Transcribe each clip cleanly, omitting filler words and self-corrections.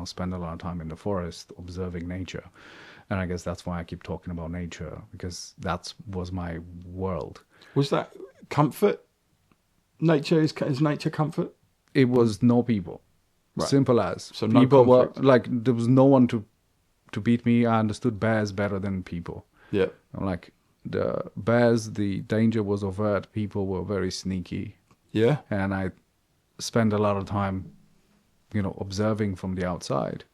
spend a lot of time in the forest observing nature. And I guess that's why I keep talking about nature, because that was my world. Was that comfort? Nature is nature comfort? It was no people. Right. Simple as. So no People were conflict. like, there was no one to beat me. I understood bears better than people. Yeah. I'm like, the bears, the danger was overt. People were very sneaky. Yeah. And I spent a lot of time, observing from the outside.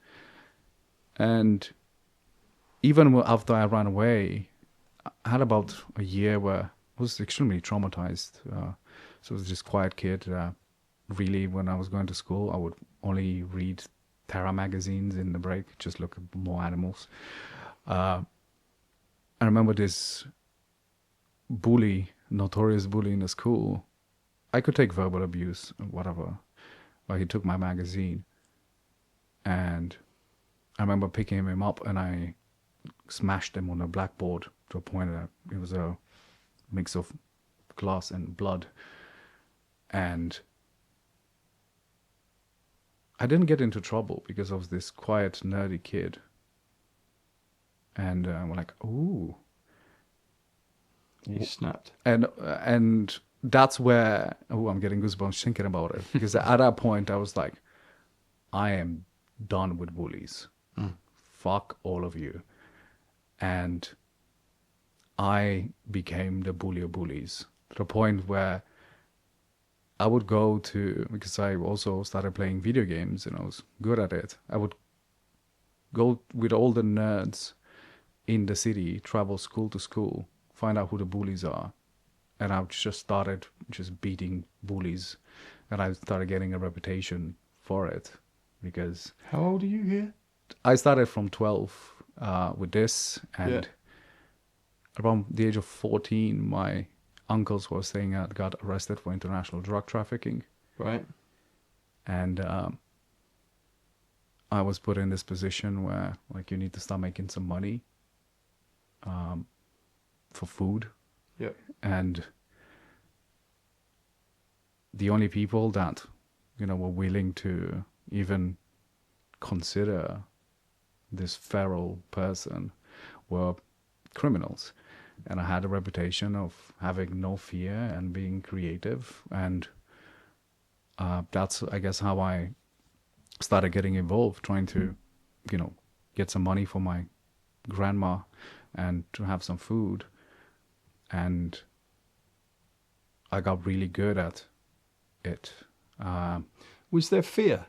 And even after I ran away, I had about a year where I was extremely traumatized. So I was just quiet kid. Really, when I was going to school, I would only read Terra magazines in the break, just look at more animals. I remember this notorious bully in the school. I could take verbal abuse or whatever, but he took my magazine. And I remember picking him up and I smashed him on a blackboard to a point that it was a mix of glass and blood. And I didn't get into trouble because I was this quiet, nerdy kid. And we're like, ooh. You snapped. And that's where, I'm getting goosebumps thinking about it. Because at that point, I was like, I am done with bullies. Fuck all of you. And I became the bully of bullies, to the point where I would go to, because I also started playing video games and I was good at it, I would go with all the nerds in the city, travel school to school, find out who the bullies are. And I just started just beating bullies. And I started getting a reputation for it because How old are you here? I started from 12 with this. And around the age of 14, my uncles were saying I got arrested for international drug trafficking. Right. And I was put in this position where, like, you need to start making some money for food. Yeah. And the only people that, were willing to even consider this feral person were criminals. And I had a reputation of having no fear and being creative. And that's, I guess, how I started getting involved, trying to, get some money for my grandma and to have some food. And I got really good at it. Was there fear?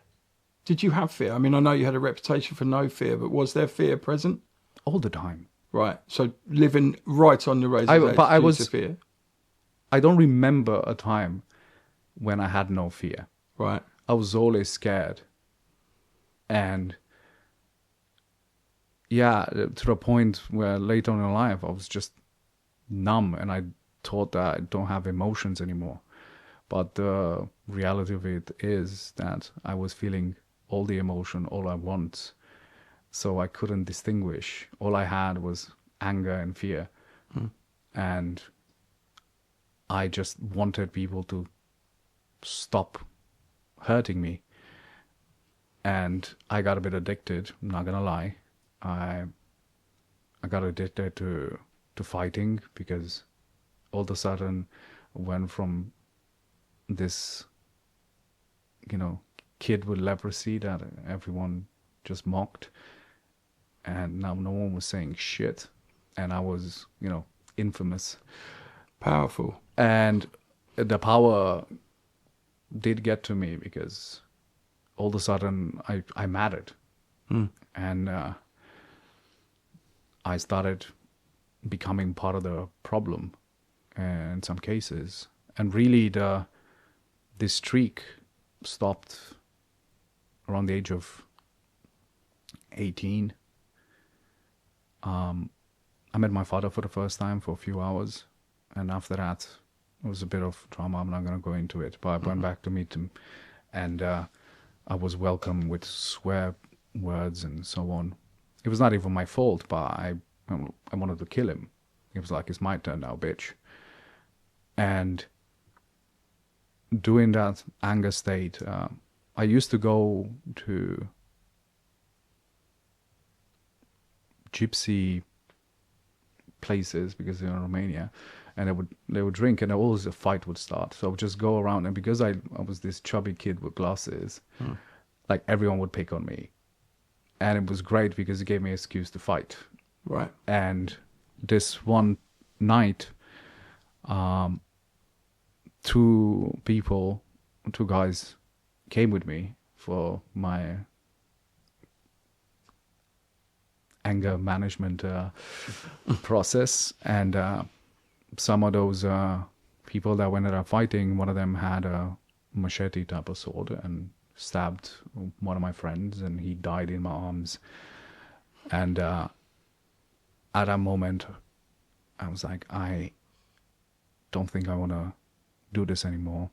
Did you have fear? I mean, I know you had a reputation for no fear, but was there fear present? All the time. Right. So living right on the razor's edge But I due was, to fear. I don't remember a time when I had no fear. Right. I was always scared. And yeah, to the point where later on in life, I was just numb and I thought that I don't have emotions anymore. But the reality of it is that I was feeling all the emotion all at once. So I couldn't distinguish. All I had was anger and fear. And I just wanted people to stop hurting me. And I got a bit addicted, I'm not gonna lie. I got addicted to fighting, because all of a sudden went from this, kid with leprosy that everyone just mocked, and now no one was saying shit, and I was, infamous. Powerful. And the power did get to me, because all of a sudden I mattered. And I started becoming part of the problem in some cases. And really this streak stopped around the age of 18. I met my father for the first time for a few hours. And after that, it was a bit of drama. I'm not going to go into it. But I went back to meet him. And I was welcomed with swear words and so on. It was not even my fault, but I wanted to kill him. It was like, it's my turn now, bitch. And during that anger state, I used to go to gypsy places because they're in Romania, and they would drink, and always a fight would start. So I would just go around, and because I was this chubby kid with glasses, like everyone would pick on me, and it was great because it gave me an excuse to fight. Right. And this one night, two guys came with me for my anger management process, and some of those people that went out fighting, one of them had a machete type of sword and stabbed one of my friends, and he died in my arms. And at that moment, I was like, I don't think I want to do this anymore.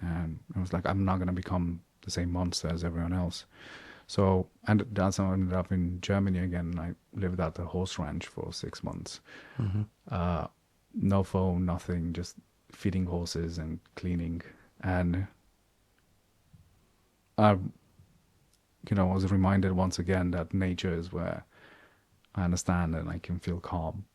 And I was like, I'm not going to become the same monster as everyone else. So, and that's how I ended up in Germany again. I lived at the horse ranch for 6 months. No phone, nothing, just feeding horses and cleaning. And I was reminded once again that nature is where I understand and I can feel calm.